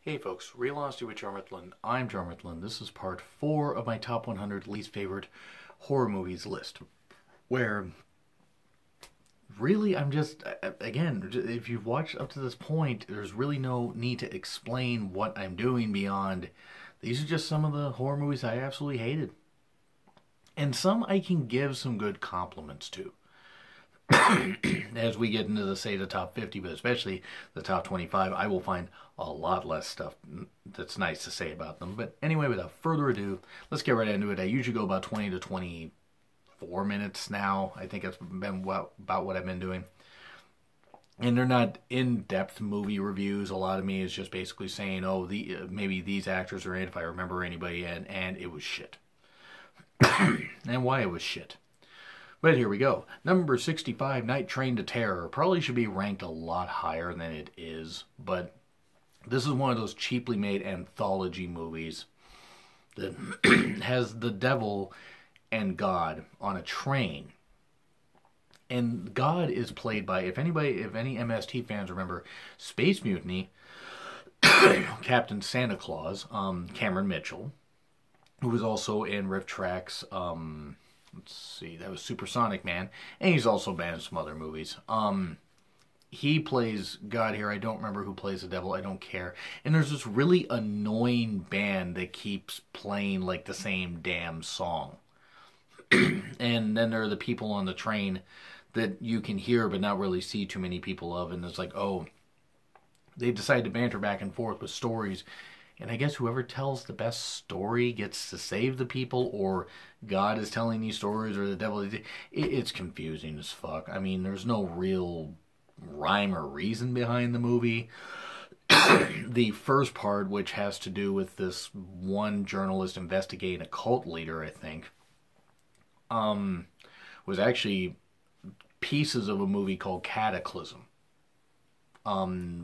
Hey folks, Real Honesty with Jarmuth. I'm Jarmuth. This is part 4 of my top 100 least favorite horror movies list. Where, really, I'm just, again, if you've watched up to this point, there's really no need to explain what I'm doing beyond, these are just some of the horror movies I absolutely hated. And some I can give some good compliments to. As we get into the top 50, but especially the top 25, I will find a lot less stuff that's nice to say about them. But anyway, without further ado, let's get right into it. I usually go about 20 to 24 minutes now. I think that's been about what I've been doing. And they're not in-depth movie reviews. A lot of me is just basically saying, oh, maybe these actors are in, if I remember anybody, and it was shit. And why it was shit. But here we go. Number 65, Night Train to Terror. Probably should be ranked a lot higher than it is, but this is one of those cheaply made anthology movies that has the devil and God on a train. And God is played by, if any MST fans remember Space Mutiny, Captain Santa Claus, Cameron Mitchell, who was also in Riff Trax, let's see, that was Supersonic Man, and he's also been in some other movies. He plays God here. I don't remember who plays the devil. I don't care. And there's this really annoying band that keeps playing like the same damn song. And then there are the people on the train that you can hear but not really see too many people of. And it's like, oh, they decide to banter back and forth with stories. And I guess whoever tells the best story gets to save the people, or God is telling these stories, or the devil. It's confusing as fuck. I mean, there's no real rhyme or reason behind the movie. The first part, which has to do with this one journalist investigating a cult leader, I think, was actually pieces of a movie called Cataclysm,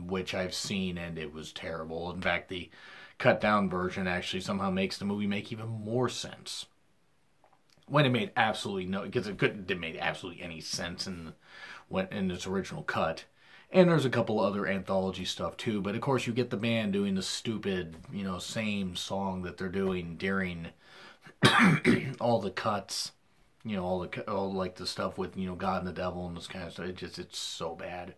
which I've seen, and it was terrible. In fact, the cut down version actually somehow makes the movie make even more sense, when it made absolutely no, because it didn't make absolutely any sense in its original cut. And there's a couple other anthology stuff too, but of course you get the band doing the stupid, same song that they're doing during all the cuts, all like the stuff with God and the devil and this kind of stuff. It's so bad.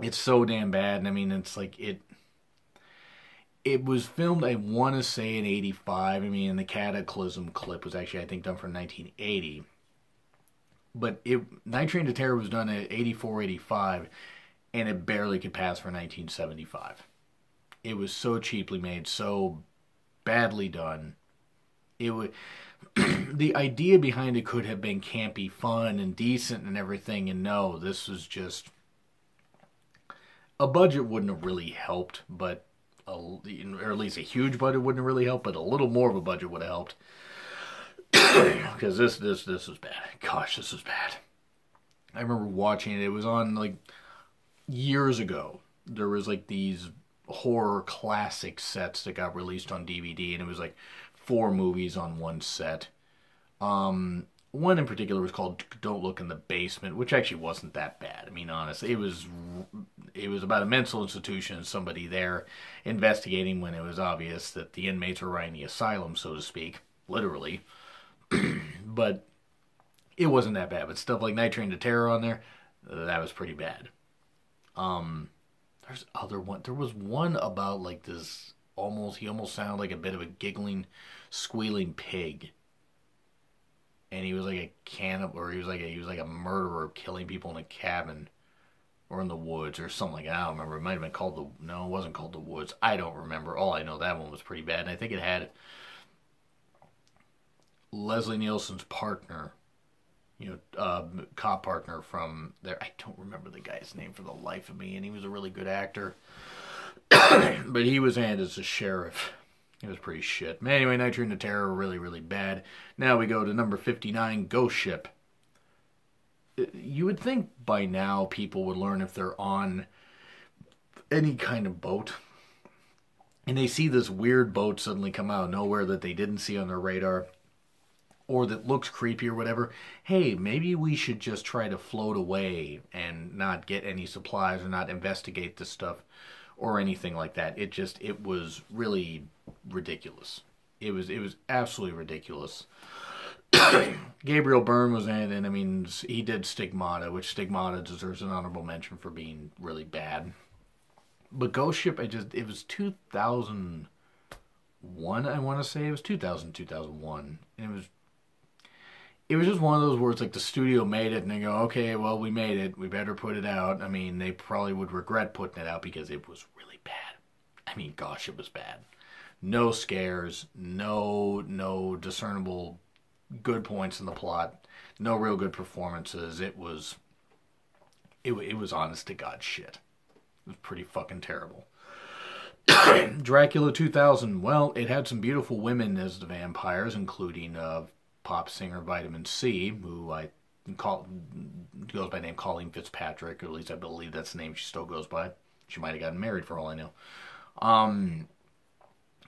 It's so damn bad. And I mean, it's like it was filmed, I want to say, in 85. I mean, the Cataclysm clip was actually, I think, done for 1980. But Night Train to Terror was done at 84, 85, and it barely could pass for 1975. It was so cheaply made, so badly done. The idea behind it could have been campy, fun, and decent and everything, and no, this was just... A budget wouldn't have really helped, but... or at least a huge budget wouldn't have really helped, but a little more of a budget would have helped. Because this was bad. Gosh, this was bad. I remember watching it. It was on, like, years ago. There was, like, these horror classic sets that got released on DVD, and it was, like, 4 movies on one set. One in particular was called Don't Look in the Basement, which actually wasn't that bad. I mean, honestly, it was about a mental institution and somebody there investigating when it was obvious that the inmates were running the asylum, so to speak, literally. But it wasn't that bad. But stuff like Night Train to Terror on there, that was pretty bad. There's other one. There was one about like this he almost sounded like a bit of a giggling, squealing pig. And he was like a cannibal, or he was like a murderer killing people in a cabin or in the woods or something like that. I don't remember. It might have been called no, it wasn't called The Woods. I don't remember. All I know, that one was pretty bad. And I think it had Leslie Nielsen's partner, cop partner from there. I don't remember the guy's name for the life of me, and he was a really good actor. But he was in as a sheriff. It was pretty shit. But anyway, Night Train to Terror, really, really bad. Now we go to number 59, Ghost Ship. You would think by now people would learn if they're on any kind of boat, and they see this weird boat suddenly come out of nowhere that they didn't see on their radar, or that looks creepy or whatever. Hey, maybe we should just try to float away and not get any supplies or not investigate this stuff or anything like that. It was really ridiculous. It was absolutely ridiculous. Gabriel Byrne was in it, and I mean, he did Stigmata, which Stigmata deserves an honorable mention for being really bad. But Ghost Ship, it was 2001, I want to say. It was 2000, 2001. And it was just one of those where it's like the studio made it, and they go, okay, well, we made it. We better put it out. I mean, they probably would regret putting it out because it was really bad. I mean, gosh, it was bad. No scares, no discernible good points in the plot, no real good performances. It was honest to God shit. It was pretty fucking terrible. Dracula 2000, well, it had some beautiful women as the vampires, including pop singer Vitamin C, who goes by name Colleen Fitzpatrick, or at least I believe that's the name she still goes by. She might have gotten married for all I know.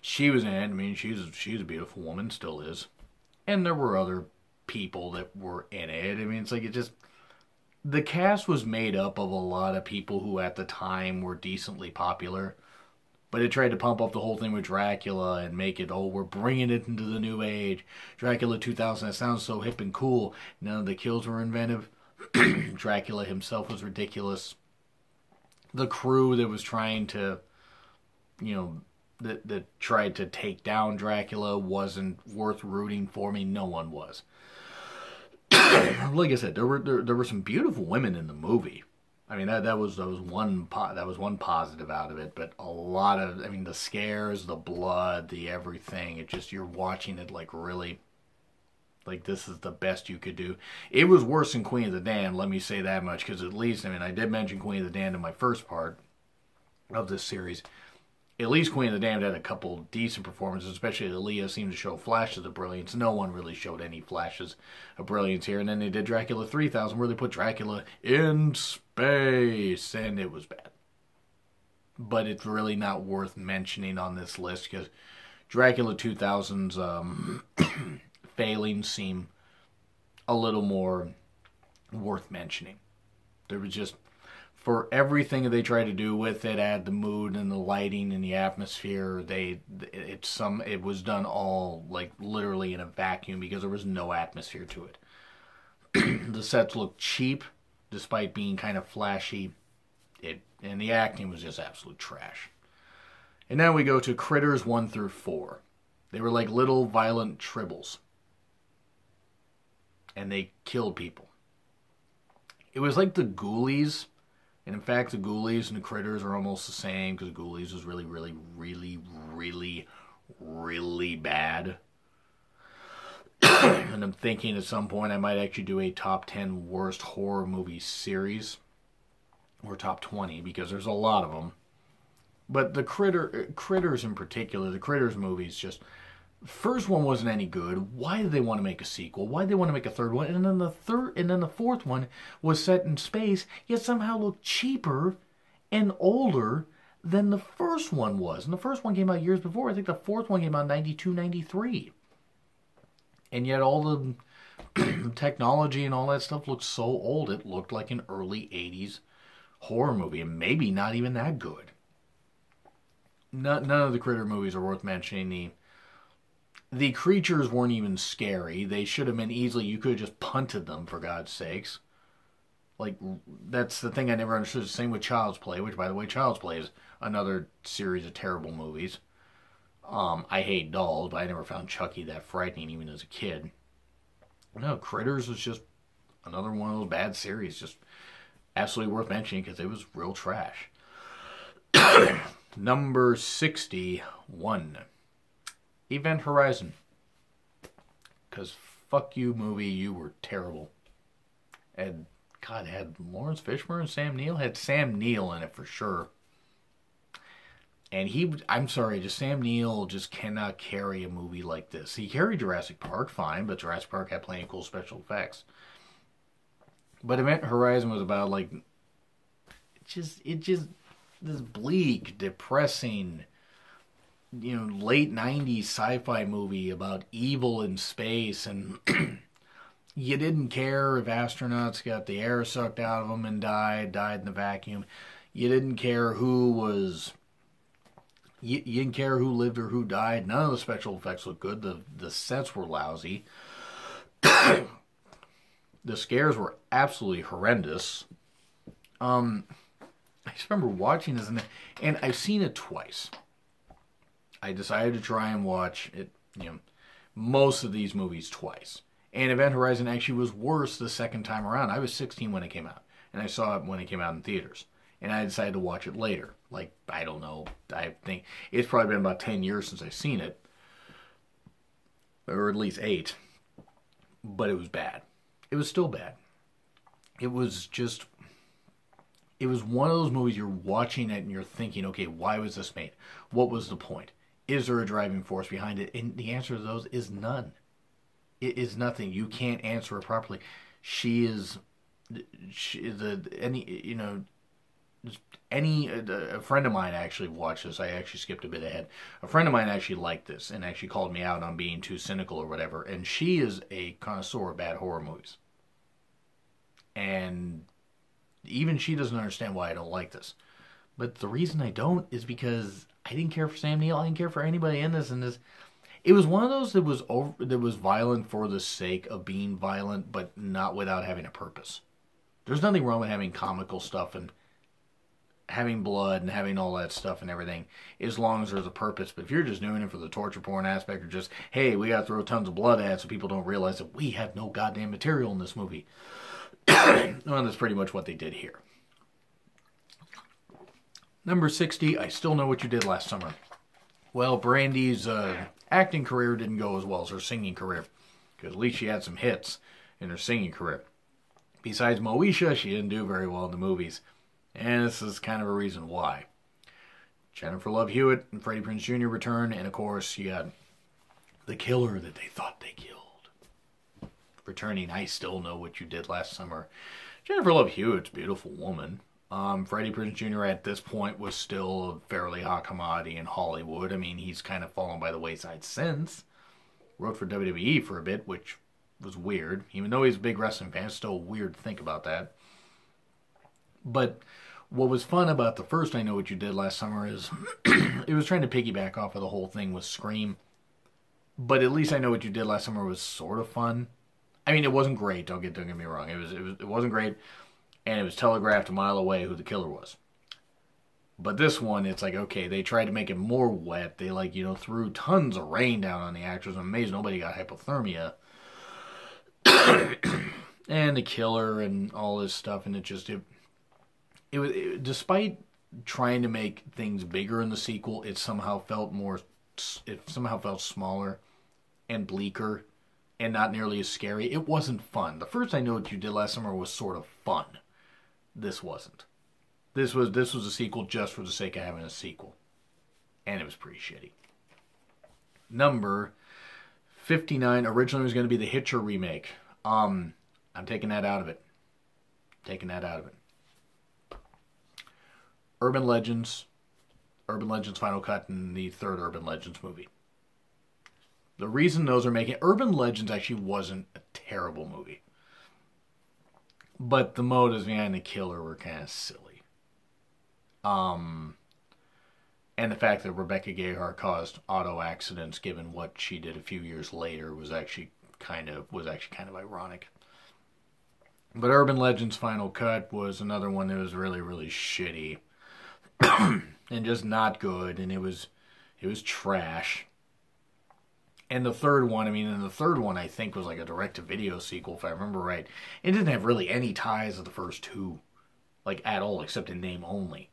She was in it. I mean, she's a beautiful woman, still is. And there were other people that were in it. I mean, it's like the cast was made up of a lot of people who at the time were decently popular. But it tried to pump up the whole thing with Dracula and make it, oh, we're bringing it into the new age. Dracula 2000, that sounds so hip and cool. None of the kills were inventive. Dracula himself was ridiculous. The crew that was trying to, that tried to take down Dracula wasn't worth rooting for. Me. No one was. Like I said, there were some beautiful women in the movie. I mean, that was one positive out of it, but a lot of, I mean, the scares, the blood, the everything, you're watching it like really, like this is the best you could do. It was worse than Queen of the Damned, let me say that much, because at least, I mean, I did mention Queen of the Damned in my first part of this series. At least Queen of the Damned had a couple decent performances, especially Aaliyah seemed to show flashes of brilliance. No one really showed any flashes of brilliance here. And then they did Dracula 3000, where they put Dracula in space, and it was bad. But it's really not worth mentioning on this list, because Dracula 2000's failings seem a little more worth mentioning. There was just, for everything that they tried to do with it, add the mood and the lighting and the atmosphere, it was done all like literally in a vacuum because there was no atmosphere to it. The sets looked cheap despite being kind of flashy. And the acting was just absolute trash. And now we go to Critters 1 through 4. They were like little violent tribbles. And they killed people. It was like the Ghoulies. And in fact, the Ghoulies and the Critters are almost the same, because Ghoulies was really, really, really, really, really bad. And I'm thinking at some point I might actually do a top 10 worst horror movie series. Or top 20, because there's a lot of them. But the Critters in particular, the Critters movies, just, first one wasn't any good. Why did they want to make a sequel? Why did they want to make a third one? And then the fourth one was set in space, yet somehow looked cheaper and older than the first one was. And the first one came out years before. I think the fourth one came out in 92, 93. And yet all the technology and all that stuff looked so old, it looked like an early 80s horror movie, and maybe not even that good. None of the Critter movies are worth mentioning. The creatures weren't even scary. They should have been easily, you could have just punted them, for God's sakes. Like, that's the thing I never understood. Same with Child's Play, which, by the way, Child's Play is another series of terrible movies. I hate dolls, but I never found Chucky that frightening, even as a kid. No, Critters was just another one of those bad series, just absolutely worth mentioning, because it was real trash. Number 61. Event Horizon. Because fuck you, movie, you were terrible. And God, it had Lawrence Fishburne and Sam Neill. Had Sam Neill in it for sure. And I'm sorry, Sam Neill just cannot carry a movie like this. He carried Jurassic Park fine, but Jurassic Park had plenty of cool special effects. But Event Horizon was about, like, it just this bleak, depressing, late 90s sci-fi movie about evil in space, and you didn't care if astronauts got the air sucked out of them and died in the vacuum. You didn't care who was You didn't care who lived or who died. None of the special effects looked good. The sets were lousy. The scares were absolutely horrendous. I just remember watching this, and I've seen it twice. I decided to try and watch it, most of these movies twice. And Event Horizon actually was worse the second time around. I was 16 when it came out, and I saw it when it came out in theaters. And I decided to watch it later. Like, I don't know, I think it's probably been about 10 years since I've seen it. Or at least 8. But it was bad. It was still bad. It was one of those movies you're watching it and you're thinking, okay, why was this made? What was the point? Is there a driving force behind it? And the answer to those is none. It is nothing. You can't answer it properly. A friend of mine actually watched this. I actually skipped a bit ahead. A friend of mine actually liked this and actually called me out on being too cynical or whatever. And she is a connoisseur of bad horror movies. And even she doesn't understand why I don't like this. But the reason I don't is because I didn't care for Sam Neill. I didn't care for anybody in this. It was one of those that was violent for the sake of being violent, but not without having a purpose. There's nothing wrong with having comical stuff and having blood and having all that stuff and everything, as long as there's a purpose. But if you're just doing it for the torture porn aspect, or just, hey, we got to throw tons of blood at it so people don't realize that we have no goddamn material in this movie. Well, that's pretty much what they did here. Number 60, I Still Know What You Did Last Summer. Well, Brandy's acting career didn't go as well as her singing career, because at least she had some hits in her singing career. Besides Moesha, she didn't do very well in the movies. And this is kind of a reason why. Jennifer Love Hewitt and Freddie Prinze Jr. return, and of course you got the killer that they thought they killed returning. I Still Know What You Did Last Summer. Jennifer Love Hewitt's a beautiful woman. Freddie Prinze Jr. at this point was still a fairly hot commodity in Hollywood. I mean, he's kind of fallen by the wayside since. Wrote for WWE for a bit, which was weird. Even though he's a big wrestling fan, it's still weird to think about that. But what was fun about the first I Know What You Did Last Summer is it was trying to piggyback off of the whole thing with Scream. But at least I Know What You Did Last Summer was sort of fun. I mean, it wasn't great, don't get me wrong. It wasn't great, and it was telegraphed a mile away who the killer was. But this one, it's like, okay, they tried to make it more wet. They, threw tons of rain down on the actors. I'm amazed nobody got hypothermia. And the killer and all this stuff, and despite trying to make things bigger in the sequel, it somehow felt smaller and bleaker and not nearly as scary. It wasn't fun. The first I Know What You Did Last Summer was sort of fun. This wasn't. This was a sequel just for the sake of having a sequel. And it was pretty shitty. Number 59, originally was going to be the Hitcher remake. I'm taking that out of it. Urban Legends Final Cut, and the third Urban Legends movie. The reason those are making... Urban Legends actually wasn't a terrible movie. But the motives behind the killer were kind of silly. And the fact that Rebecca Gayheart caused auto accidents, given what she did a few years later, was actually kind of ironic. But Urban Legends Final Cut was another one that was really, really shitty. And just not good, and it was trash. And the third one, I think was like a direct-to-video sequel, if I remember right. It didn't have really any ties to the first two, at all, except in name only.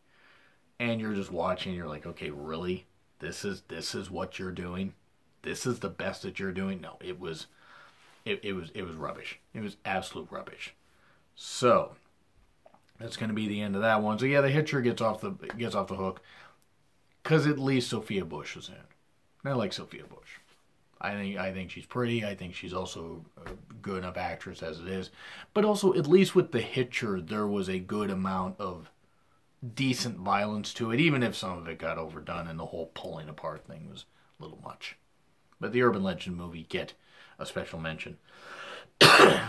And you're just watching, and you're like, okay, really? This is what you're doing? This is the best that you're doing? No, it was rubbish. It was absolute rubbish. So that's going to be the end of that one. So yeah, the Hitcher gets off the hook, because at least Sophia Bush was in it. And I like Sophia Bush. I think she's pretty. I think she's also a good enough actress as it is. But also, at least with the Hitcher, there was a good amount of decent violence to it, even if some of it got overdone and the whole pulling apart thing was a little much. But the Urban Legend movie get a special mention.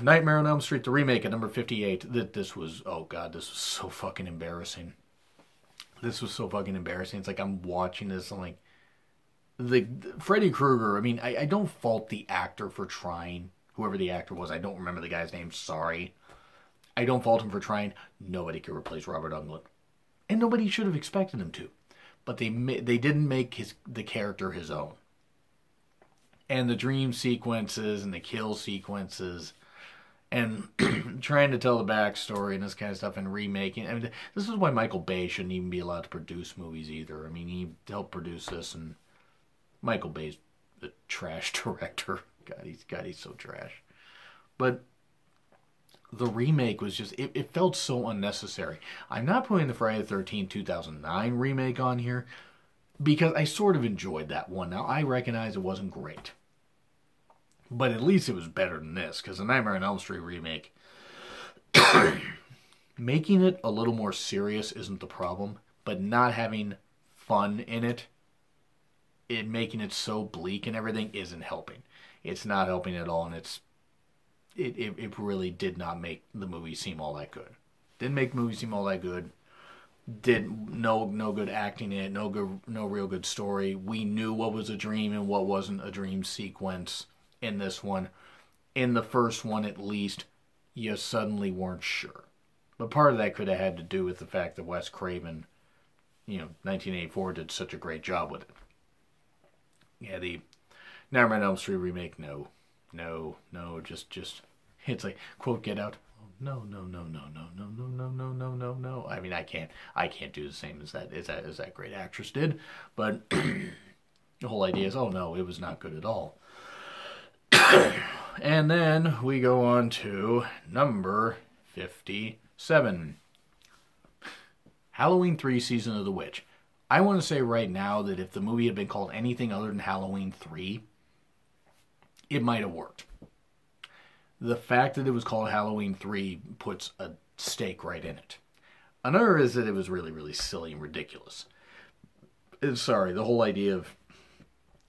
Nightmare on Elm Street, the remake at number 58. This was so fucking embarrassing. This was so fucking embarrassing. It's like I'm watching this. I'm like, the Freddy Krueger. I mean, I don't fault the actor for trying. Whoever the actor was, I don't remember the guy's name. Sorry. I don't fault him for trying. Nobody could replace Robert Englund, and nobody should have expected him to. But they didn't make the character his own. And the dream sequences and the kill sequences and trying to tell the backstory and this kind of stuff and remaking. I mean, this is why Michael Bay shouldn't even be allowed to produce movies either. I mean, he helped produce this, and Michael Bay's a trash director. God, he's so trash. But the remake was just, it felt so unnecessary. I'm not putting the Friday the 13th 2009 remake on here because I sort of enjoyed that one. Now, I recognize it wasn't great, but at least it was better than this, because the Nightmare on Elm Street remake, making it a little more serious isn't the problem, but not having fun in it, making it so bleak and everything isn't helping. It's not helping at all, and it really did not make the movie seem all that good. Didn't make the movie seem all that good. No good acting in it. No real good story. We knew what was a dream and what wasn't a dream sequence in this one. In the first one, at least, you suddenly weren't sure. But part of that could have had to do with the fact that Wes Craven, 1984, did such a great job with it. Yeah, the Nightmare on Elm Street remake, no, just it's like, quote, Get Out. No. I mean, I can't do the same as that great actress did, but the whole idea is, oh no, it was not good at all. And then we go on to number 57. Halloween 3 Season of the Witch. I want to say right now that if the movie had been called anything other than Halloween 3, it might have worked. The fact that it was called Halloween 3 puts a stake right in it. Another is that it was really, really silly and ridiculous. Sorry, the whole idea of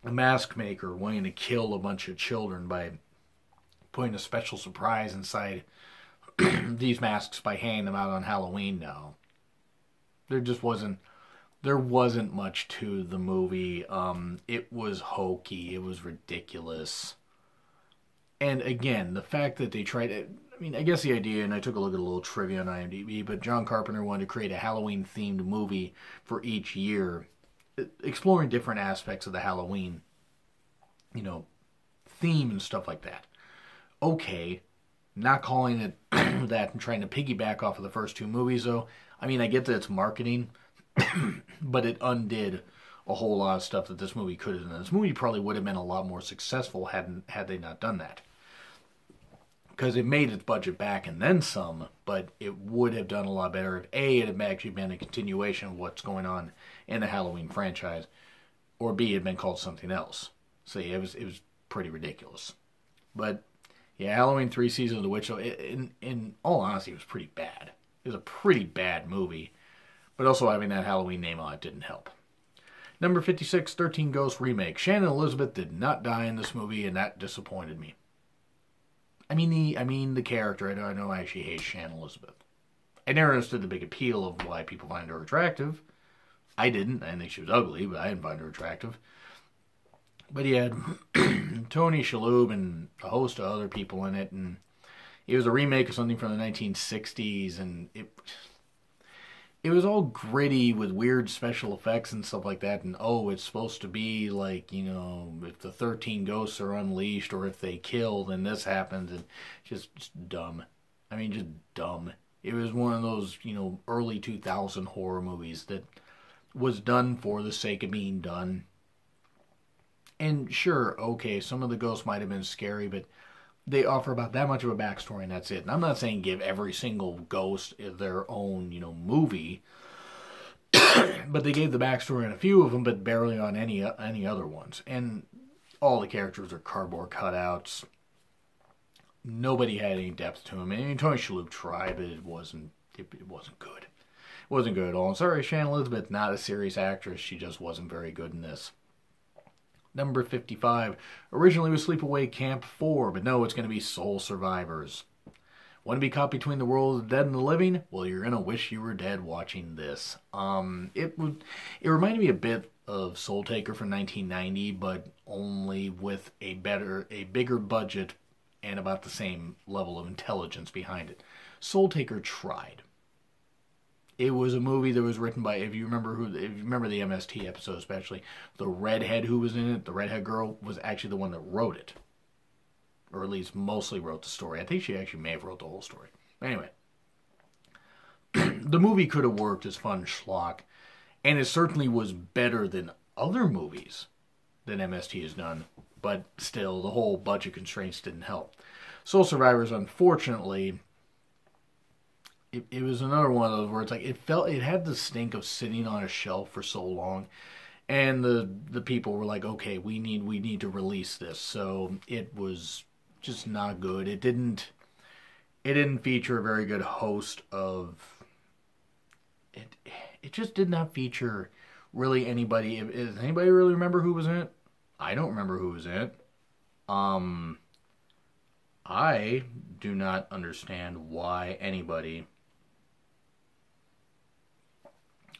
a mask maker wanting to kill a bunch of children by putting a special surprise inside these masks by handing them out on Halloween. No. There wasn't much to the movie. It was hokey. It was ridiculous. And again, the fact that they tried it, I mean, I guess the idea, and I took a look at a little trivia on IMDb, but John Carpenter wanted to create a Halloween-themed movie for each year, exploring different aspects of the Halloween, theme and stuff like that. Okay, not calling it that and trying to piggyback off of the first two movies, though. I mean, I get that it's marketing, but it undid a whole lot of stuff that this movie could have done. This movie probably would have been a lot more successful had they not done that. Because it made its budget back and then some, but it would have done a lot better if A, it had actually been a continuation of what's going on in the Halloween franchise, or B, it had been called something else. So yeah, it was pretty ridiculous. But yeah, Halloween 3 Season of the Witch, in all honesty, it was pretty bad. It was a pretty bad movie, but also having that Halloween name on it didn't help. Number 56, 13 Ghosts Remake. Shannon Elizabeth did not die in this movie, and that disappointed me. I mean the character. I know I actually hate Shannon Elizabeth. I never understood the big appeal of why people find her attractive. I didn't. I think she was ugly, but I didn't find her attractive. But he had Tony Shalhoub and a host of other people in it, and it was a remake of something from the 1960s, and it was all gritty with weird special effects and stuff like that, and it's supposed to be like, if the 13 ghosts are unleashed, or if they kill, then this happens, and just dumb. I mean, just dumb. It was one of those, early 2000 horror movies that was done for the sake of being done. And sure, okay, some of the ghosts might have been scary, but they offer about that much of a backstory, and that's it. And I'm not saying give every single ghost their own, movie, but they gave the backstory on a few of them, but barely on any other ones. And all the characters are cardboard cutouts. Nobody had any depth to them. I mean, Tony Shalhoub tried, but it wasn't good. It wasn't good at all. I'm sorry, Shannon Elizabeth, not a serious actress. She just wasn't very good in this. Number 55. Originally was Sleepaway Camp 4, but no, it's going to be Soul Survivors. Want to be caught between the world of the dead and the living? Well, you're gonna wish you were dead watching this. It reminded me a bit of Soul Taker from 1990, but only with a bigger budget and about the same level of intelligence behind it. Soul Taker tried. It was a movie that was written by, if you remember the MST episode especially, the redhead who was in it, the redhead girl, was actually the one that wrote it. Or at least mostly wrote the story. I think she actually may have wrote the whole story. Anyway. The movie could have worked as fun schlock, and it certainly was better than other movies that MST has done, but still, the whole budget constraints didn't help. Soul Survivors, unfortunately, it was another one of those where it's like, it had the stink of sitting on a shelf for so long, and the people were like, okay, we need to release this, so it was just not good. It didn't feature a very good host of it just did not feature really anybody. Does anybody really remember who was in it? I don't remember who was in it. I do not understand why anybody.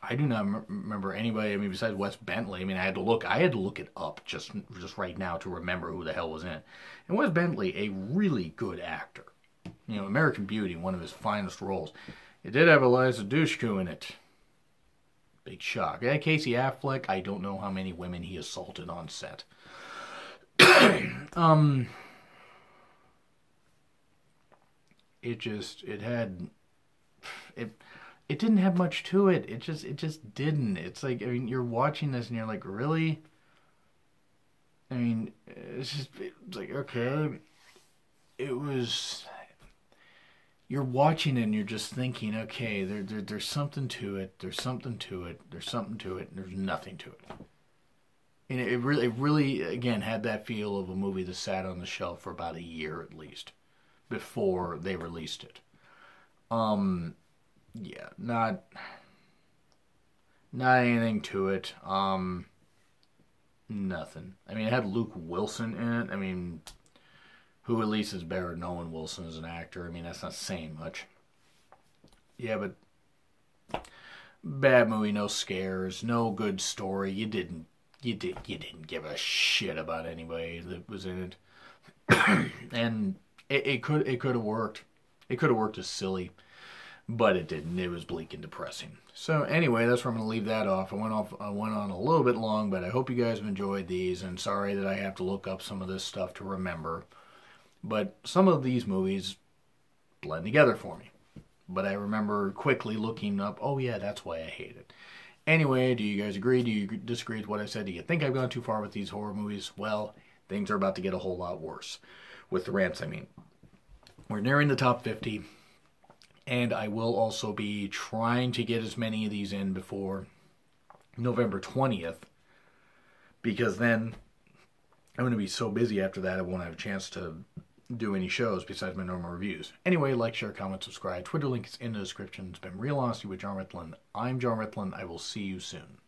I do not remember anybody. I mean, besides Wes Bentley. I mean, I had to look it up just right now to remember who the hell was in it. And Wes Bentley, a really good actor. You know, American Beauty, one of his finest roles. It did have Eliza Dushku in it. Big shock. Yeah, Casey Affleck. I don't know how many women he assaulted on set. It didn't have much to it. It just didn't. It's like, I mean, you're watching this and you're like, really? I mean, it's like, okay. You're watching it and you're just thinking, okay, there's something to it. There's something to it. There's something to it. And there's nothing to it. And it really, again, had that feel of a movie that sat on the shelf for about a year at least before they released it. Yeah, not anything to it. Nothing. I mean, it had Luke Wilson in it. I mean, who at least is better than Owen Wilson as an actor. I mean, that's not saying much. Yeah, but bad movie, no scares, no good story. You didn't give a shit about anybody that was in it. And it could have worked. It could have worked as silly. But it didn't. It was bleak and depressing. So anyway, that's where I'm going to leave that off. I went on a little bit long, but I hope you guys have enjoyed these. And sorry that I have to look up some of this stuff to remember. But some of these movies blend together for me. But I remember quickly looking up, oh yeah, that's why I hate it. Anyway, do you guys agree? Do you disagree with what I said? Do you think I've gone too far with these horror movies? Well, things are about to get a whole lot worse. With the rants, I mean. We're nearing the top 50. And I will also be trying to get as many of these in before November 20th. Because then I'm going to be so busy after that I won't have a chance to do any shows besides my normal reviews. Anyway, like, share, comment, subscribe. Twitter link is in the description. It's been Real Honesty with John Ritland. I'm John Ritland. I will see you soon.